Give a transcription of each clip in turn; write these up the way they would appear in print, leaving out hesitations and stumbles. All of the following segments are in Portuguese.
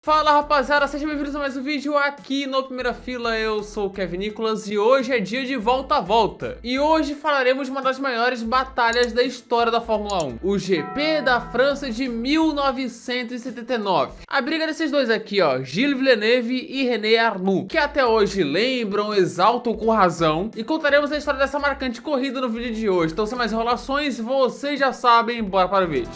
Fala rapaziada, sejam bem-vindos a mais um vídeo aqui no Primeira Fila. Eu sou o Kevin Nicolas e hoje é dia de volta a volta. E hoje falaremos de uma das maiores batalhas da história da Fórmula 1, o GP da França de 1979. A briga desses dois aqui, ó, Gilles Villeneuve e René Arnoux, que até hoje lembram, exaltam com razão, e contaremos a história dessa marcante corrida no vídeo de hoje. Então sem mais enrolações, vocês já sabem, bora para o vídeo.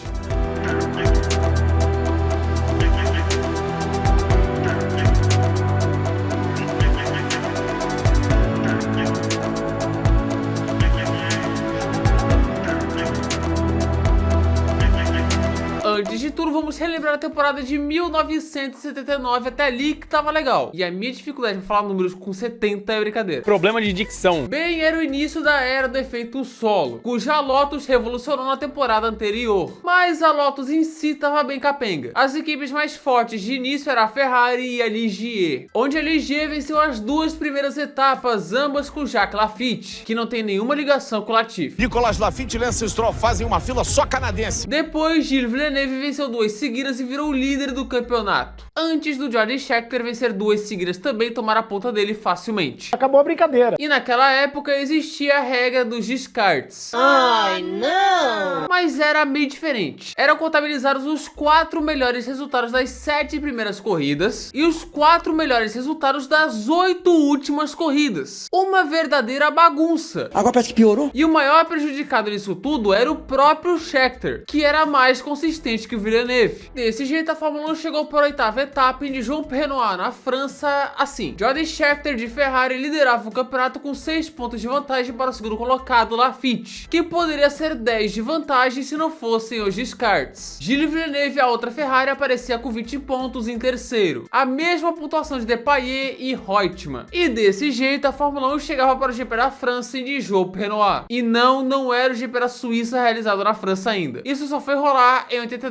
Antes de tudo, vamos relembrar a temporada de 1979, até ali que tava legal. E a minha dificuldade de falar números com 70 é brincadeira. Problema de dicção. Bem, era o início da era do efeito solo, cuja Lotus revolucionou na temporada anterior. Mas a Lotus em si tava bem capenga. As equipes mais fortes de início eram a Ferrari e a Ligier, onde a Ligier venceu as duas primeiras etapas, ambas com Jacques Laffite, que não tem nenhuma ligação com o Latifi. Nicolas Laffite e Lance Stroll fazem uma fila só canadense. Depois, Gilles Villeneuve venceu duas seguidas e virou o líder do campeonato, antes do Jody Scheckter vencer duas seguidas também e tomar a ponta dele facilmente. Acabou a brincadeira. E naquela época existia a regra dos descartes. Ai, não! Mas era meio diferente. Eram contabilizados os 4 melhores resultados das 7 primeiras corridas e os 4 melhores resultados das 8 últimas corridas. Uma verdadeira bagunça. Agora parece que piorou. E o maior prejudicado nisso tudo era o próprio Scheckter, que era mais consistente que o Villeneuve. Desse jeito, a Fórmula 1 chegou para a 8ª etapa em Dijon-Renoir, na França, assim. Jody Scheckter de Ferrari liderava o campeonato com 6 pontos de vantagem para o segundo colocado, Laffite, que poderia ser 10 de vantagem se não fossem os descartes. Gilles Villeneuve, a outra Ferrari, aparecia com 20 pontos em terceiro, a mesma pontuação de Depailler e Reutemann. E desse jeito, a Fórmula 1 chegava para o GP da França em Dijon-Renoir. E não era o GP da Suíça realizado na França ainda. Isso só foi rolar em 82.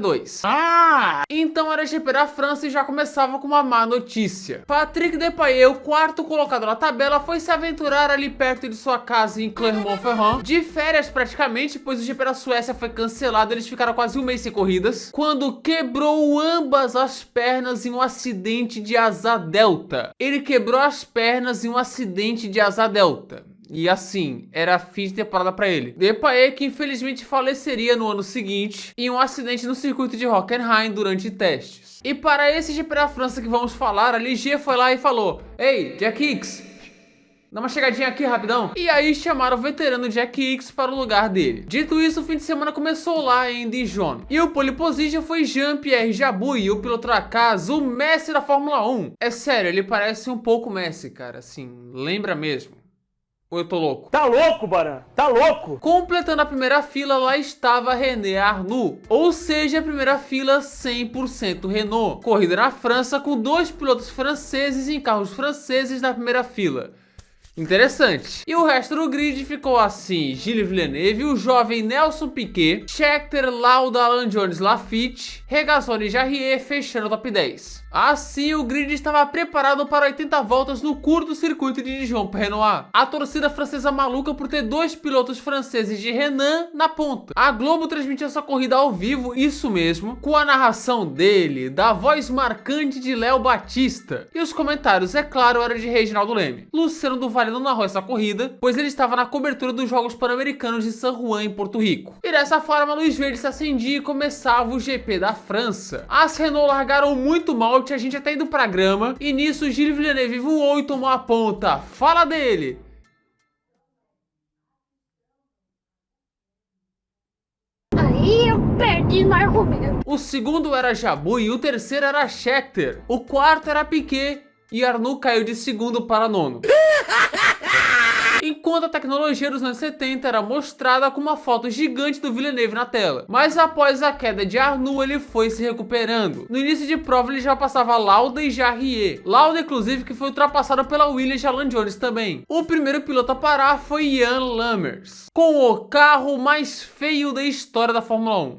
Então era GP da França e já começava com uma má notícia. Patrick Depailler, o quarto colocado na tabela, foi se aventurar ali perto de sua casa em Clermont-Ferrand, de férias praticamente, pois o GP da Suécia foi cancelado, eles ficaram quase um mês sem corridas, quando quebrou ambas as pernas em um acidente de asa delta. Ele quebrou as pernas em um acidente de asa delta. E assim, era fim de temporada pra ele. Depailler, que infelizmente faleceria no ano seguinte em um acidente no circuito de Hockenheim durante testes. E para esse GP da França que vamos falar, a Ligier foi lá e falou: "Ei, Jack Hicks, dá uma chegadinha aqui rapidão." E aí chamaram o veterano Jack Hicks para o lugar dele. Dito isso, o fim de semana começou lá em Dijon. E o pole position foi Jean-Pierre Jabouille, o piloto da casa, o Messi da Fórmula 1. É sério, ele parece um pouco Messi, cara, assim, lembra mesmo. Ou eu tô louco? Tá louco, Baran? Tá louco? Completando a primeira fila, lá estava René Arnoux, ou seja, a primeira fila 100% Renault. Corrida na França com 2 pilotos franceses em carros franceses na primeira fila. Interessante. E o resto do grid ficou assim: Gilles Villeneuve, o jovem Nelson Piquet, Scheckter, Lauda, Alan Jones, Laffite, Regazzoni e Jarier fechando o top 10. Assim, o grid estava preparado para 80 voltas no curto circuito de Dijon-Renoir. A torcida francesa maluca por ter 2 pilotos franceses de Renan na ponta. A Globo transmitiu essa corrida ao vivo, isso mesmo, com a narração dele, da voz marcante de Léo Batista. E os comentários, é claro, eram de Reginaldo Leme. Luciano do Vale não narrou essa corrida, pois ele estava na cobertura dos Jogos Pan-Americanos de San Juan, em Porto Rico. E dessa forma, a luz verde se acendia e começava o GP da França. As Renault largaram muito mal, tinha gente até indo pra grama, e nisso Gilles Villeneuve voou e tomou a ponta. Fala dele! Aí eu perdi no argumento. O segundo era Jabouille e o terceiro era Scheckter. O quarto era Piquet e Arnoux caiu de segundo para nono. Enquanto a tecnologia dos anos 70 era mostrada com uma foto gigante do Villeneuve na tela. Mas após a queda de Arnoux, ele foi se recuperando. No início de prova, ele já passava Lauda e Jarier. Lauda, inclusive, que foi ultrapassado pela Williams e Alan Jones também. O primeiro piloto a parar foi Jan Lammers, com o carro mais feio da história da Fórmula 1.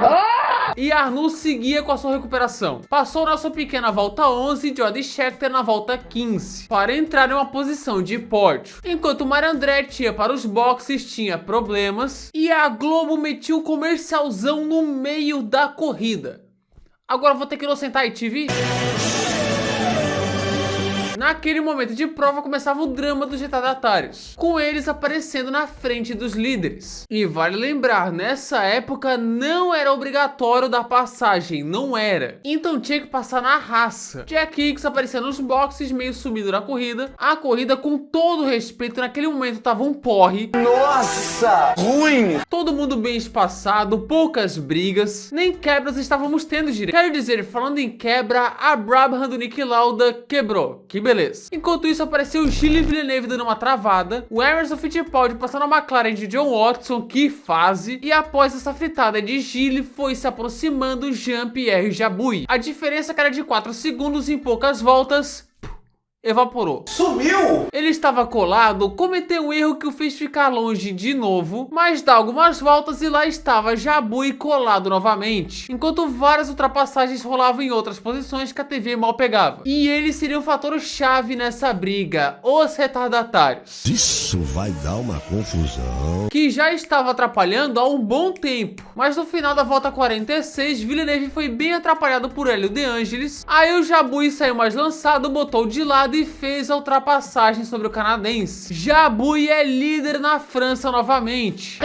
E Arnoux seguia com a sua recuperação. Passou Nelson Piquet na volta 11 e Jody Scheckter na volta 15, para entrar em uma posição de pódio. Enquanto Mário Andretti ia para os boxes, tinha problemas, e a Globo metia um comercialzão no meio da corrida. Agora vou ter que inocentar a ITV. Naquele momento de prova começava o drama dos retardatários, com eles aparecendo na frente dos líderes. E vale lembrar, nessa época não era obrigatório dar passagem, não era. Então tinha que passar na raça. Jack Hicks aparecia nos boxes meio sumido na corrida. A corrida, com todo respeito, naquele momento tava um porre. Nossa, ruim. Todo mundo bem espaçado, poucas brigas, nem quebras estávamos tendo direito. Quero dizer, falando em quebra, a Brabham do Niki Lauda quebrou, que beleza. Enquanto isso apareceu o Gilles Villeneuve dando uma travada, o Emerson Fittipaldi passando a McLaren de John Watson, que fase, e após essa fritada de Gilles foi se aproximando Jean-Pierre Jabouille. A diferença que era de 4 segundos em poucas voltas evaporou. Sumiu! Ele estava colado, cometeu um erro que o fez ficar longe de novo, mas dá algumas voltas e lá estava Jabouille colado novamente, enquanto várias ultrapassagens rolavam em outras posições que a TV mal pegava. E ele seria o fator chave nessa briga, os retardatários. Isso vai dar uma confusão. Que já estava atrapalhando há um bom tempo, mas no final da volta 46, Villeneuve foi bem atrapalhado por Hélio De Angelis, aí o Jabouille saiu mais lançado, botou de lado e fez a ultrapassagem sobre o canadense. Jabouille é líder na França novamente.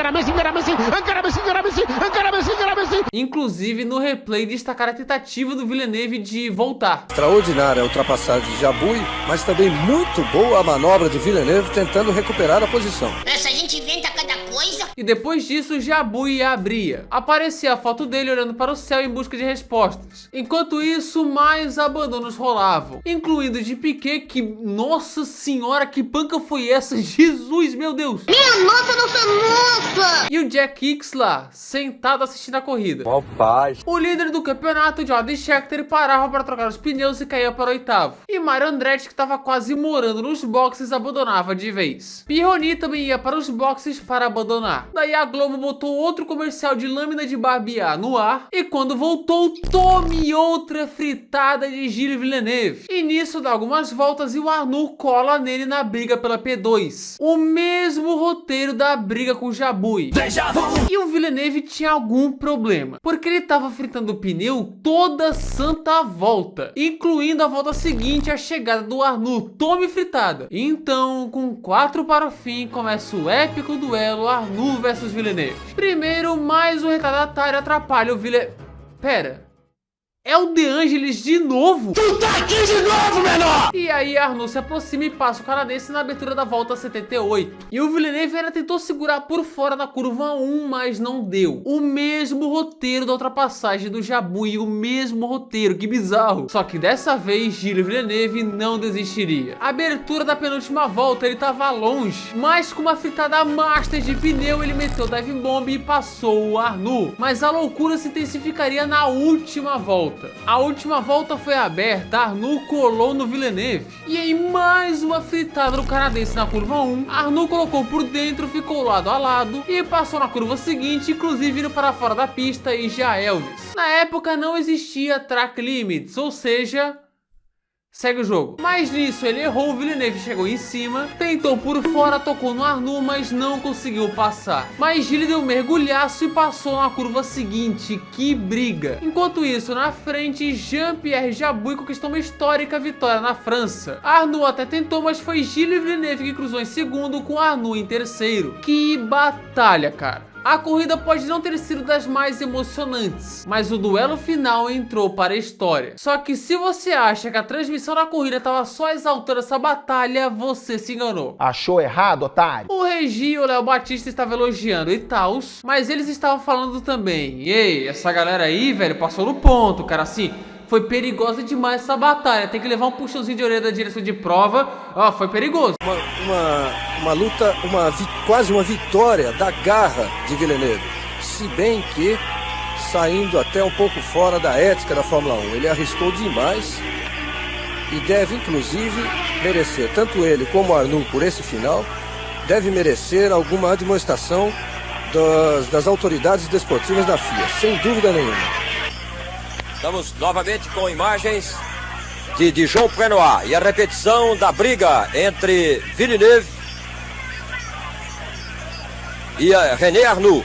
Inclusive no replay destacaram a tentativa do Villeneuve de voltar. Extraordinária a ultrapassagem de Jabouille, mas também muito boa a manobra de Villeneuve tentando recuperar a posição. Essa gente inventa cada coisa. E depois disso, Jabouille abria. Aparecia a foto dele olhando para o céu em busca de respostas. Enquanto isso, mais abandonos rolavam, incluindo de Piquet, que, nossa senhora, que panca foi essa? Jesus, meu Deus! Minha nossa, nossa! E o Jack Hicks lá, sentado assistindo a corrida. Ó paz. O líder do campeonato, Jody Scheckter, parava para trocar os pneus e caía para o oitavo. E Mario Andretti, que estava quase morando nos boxes, abandonava de vez. Pironi também ia para os boxes para abandonar. Daí a Globo botou outro comercial de lâmina de barbear no ar, e quando voltou, tome outra fritada de Gilles Villeneuve. E nisso dá algumas voltas e o Arnoux cola nele na briga pela P2. O mesmo roteiro da briga com o Jabouille. E o Villeneuve tinha algum problema, porque ele estava fritando o pneu toda santa volta, incluindo a volta seguinte, a chegada do Arnoux, tome fritada. Então, com 4 para o fim, começa o épico duelo Arnoux versus Villeneuve. Primeiro, mais um retardatário atrapalha o Villeneuve. Pera, é o De Angelis de novo? Tu tá aqui de novo, menor! E aí Arnoux se aproxima e passa o canadense na abertura da volta 78. E o Villeneuve ainda tentou segurar por fora na curva 1, mas não deu. O mesmo roteiro da ultrapassagem do Jabouille, o mesmo roteiro, que bizarro. Só que dessa vez Gilles Villeneuve não desistiria. A abertura da penúltima volta ele tava longe, mas com uma fritada master de pneu ele meteu o dive bomb e passou o Arnoux. Mas a loucura se intensificaria na última volta. A última volta foi aberta, Arnoux colou no Villeneuve. E em mais uma fritada do canadense na curva 1, Arnoux colocou por dentro, ficou lado a lado e passou na curva seguinte, inclusive indo para fora da pista e já Elvis. Na época não existia track limits, ou seja, segue o jogo. Mas nisso ele errou, o Villeneuve chegou em cima, tentou por fora, tocou no Arnoux, mas não conseguiu passar. Mas Gilles deu um mergulhaço e passou na curva seguinte, que briga. Enquanto isso, na frente, Jean-Pierre Jabouille conquistou uma histórica vitória na França. Arnoux até tentou, mas foi Gilles Villeneuve que cruzou em segundo, com Arnoux em terceiro. Que batalha, cara. A corrida pode não ter sido das mais emocionantes, mas o duelo final entrou para a história. Só que se você acha que a transmissão da corrida estava só exaltando essa batalha, você se enganou. Achou errado, otário? O Regi e o Léo Batista estavam elogiando e tals, mas eles estavam falando também: ei, essa galera aí, velho, passou no ponto, cara, assim... Foi perigosa demais essa batalha. Tem que levar um puxãozinho de orelha da direção de prova. Ó, foi perigoso. Uma luta, quase uma vitória da garra de Villeneuve. Se bem que saindo até um pouco fora da ética da Fórmula 1. Ele arriscou demais e deve inclusive merecer, tanto ele como o Arnoux por esse final, deve merecer alguma demonstração das autoridades desportivas da FIA, sem dúvida nenhuma. Estamos novamente com imagens de Dijon Prenois e a repetição da briga entre Villeneuve e René Arnoux,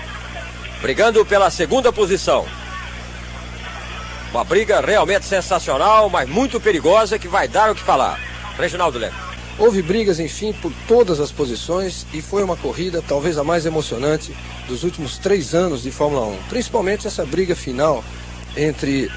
brigando pela segunda posição. Uma briga realmente sensacional, mas muito perigosa, que vai dar o que falar. Reginaldo Leme. Houve brigas, enfim, por todas as posições e foi uma corrida talvez a mais emocionante dos últimos 3 anos de Fórmula 1. Principalmente essa briga final entre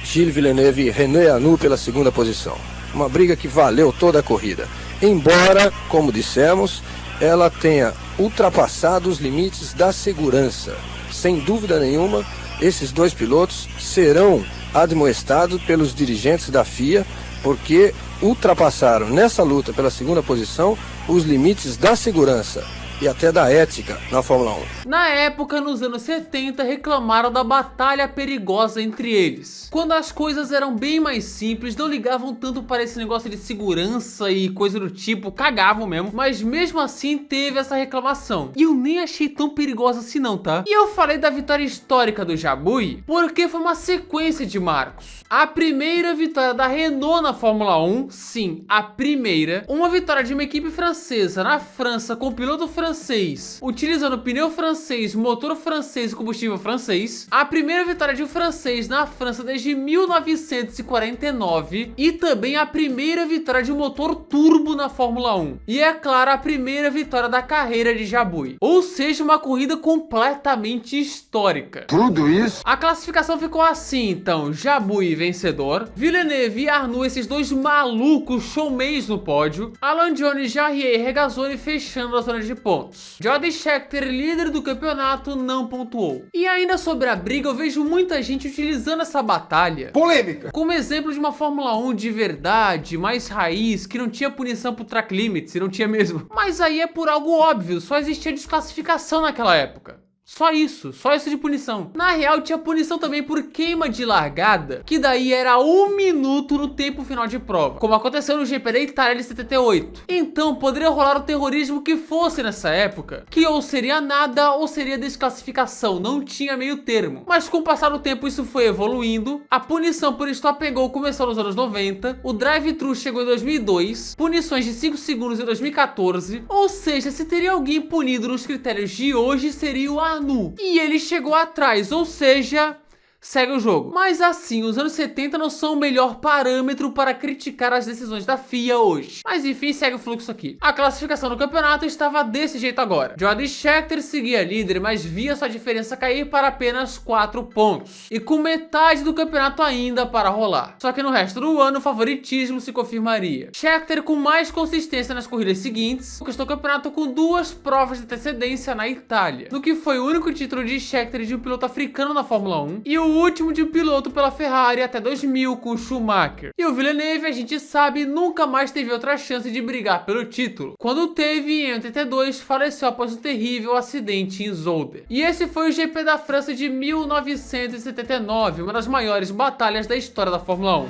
Gilles Villeneuve e René Arnoux pela segunda posição. Uma briga que valeu toda a corrida. Embora, como dissemos, ela tenha ultrapassado os limites da segurança. Sem dúvida nenhuma, esses 2 pilotos serão admoestados pelos dirigentes da FIA, porque ultrapassaram nessa luta pela segunda posição os limites da segurança e até da ética na Fórmula 1. Na época, nos anos 70, reclamaram da batalha perigosa entre eles. Quando as coisas eram bem mais simples, não ligavam tanto para esse negócio de segurança e coisa do tipo, cagavam mesmo. Mas mesmo assim teve essa reclamação. E eu nem achei tão perigosa assim não, tá? E eu falei da vitória histórica do Jabouille porque foi uma sequência de marcos. A primeira vitória da Renault na Fórmula 1, sim, a primeira. Uma vitória de uma equipe francesa na França com piloto francês, utilizando pneu francês, motor francês e combustível francês. A primeira vitória de um francês na França desde 1949 e também a primeira vitória de um motor turbo na Fórmula 1. E é claro, a primeira vitória da carreira de Jabouille. Ou seja, uma corrida completamente histórica. Tudo isso? A classificação ficou assim, então: Jabouille vencedor, Villeneuve e Arnoux, esses 2 malucos showmans no pódio, Alain Jones, Jarier e Regazzoni fechando a zona de pontos. Jody Scheckter, líder do campeonato, não pontuou. E ainda sobre a briga, eu vejo muita gente utilizando essa batalha Polêmica. como exemplo de uma Fórmula 1 de verdade, mais raiz, que não tinha punição por track limits, e não tinha mesmo. Mas aí é por algo óbvio, só existia desclassificação naquela época. Só isso de punição. Na real, tinha punição também por queima de largada, que daí era 1 minuto no tempo final de prova, como aconteceu no GP da Itália de 78. Então, poderia rolar o terrorismo que fosse nessa época, que ou seria nada ou seria desclassificação, não tinha meio termo. Mas com o passar do tempo isso foi evoluindo, a punição por stop and go começou nos anos 90, o drive-thru chegou em 2002, punições de 5 segundos em 2014, ou seja, se teria alguém punido nos critérios de hoje seria o Arnoux. E ele chegou atrás, ou seja, segue o jogo. Mas assim, os anos 70 não são o melhor parâmetro para criticar as decisões da FIA hoje. Mas enfim, segue o fluxo aqui. A classificação do campeonato estava desse jeito agora. Jody Scheckter seguia líder, mas via sua diferença cair para apenas 4 pontos. E com metade do campeonato ainda para rolar. Só que no resto do ano o favoritismo se confirmaria. Scheckter, com mais consistência nas corridas seguintes, conquistou o campeonato com 2 provas de antecedência na Itália, no que foi o único título de Scheckter de um piloto africano na Fórmula 1 e o último de um piloto pela Ferrari até 2000 com Schumacher. E o Villeneuve, a gente sabe, nunca mais teve outra chance de brigar pelo título. Quando teve, em 82, faleceu após um terrível acidente em Zolder. E esse foi o GP da França de 1979, uma das maiores batalhas da história da Fórmula 1. E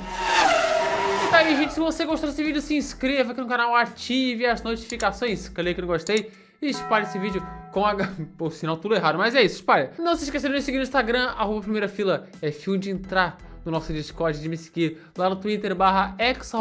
tá aí, gente, se você gostou desse vídeo, se inscreva aqui no canal, ative as notificações, clique no gostei e espalhe esse vídeo com a... Pô, sinal tudo errado, mas é isso, espalha. Não se esqueça de me seguir no Instagram, @primeirafila, é fio de entrar no nosso Discord, de me seguir lá no Twitter, /x,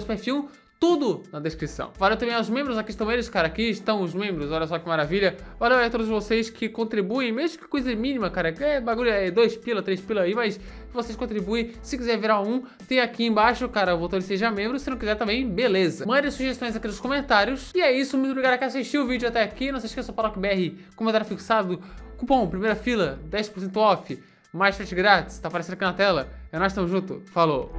@perfil, tudo na descrição. Valeu também aos membros, aqui estão eles, cara, aqui estão os membros, olha só que maravilha. Valeu a todos vocês que contribuem, mesmo que coisa mínima, cara, é bagulho, é 2 pila, 3 pila aí, mas vocês contribuem. Se quiser virar um, tem aqui embaixo, cara, o botão de seja membro, se não quiser também, beleza. Mande sugestões aqui nos comentários. E é isso, muito obrigado que assistiu o vídeo até aqui, não se esqueça, PAROCBR, comentário fixado, cupom Primeira Fila, 10% off, mais frete grátis, tá aparecendo aqui na tela. É nóis, tamo junto, falou!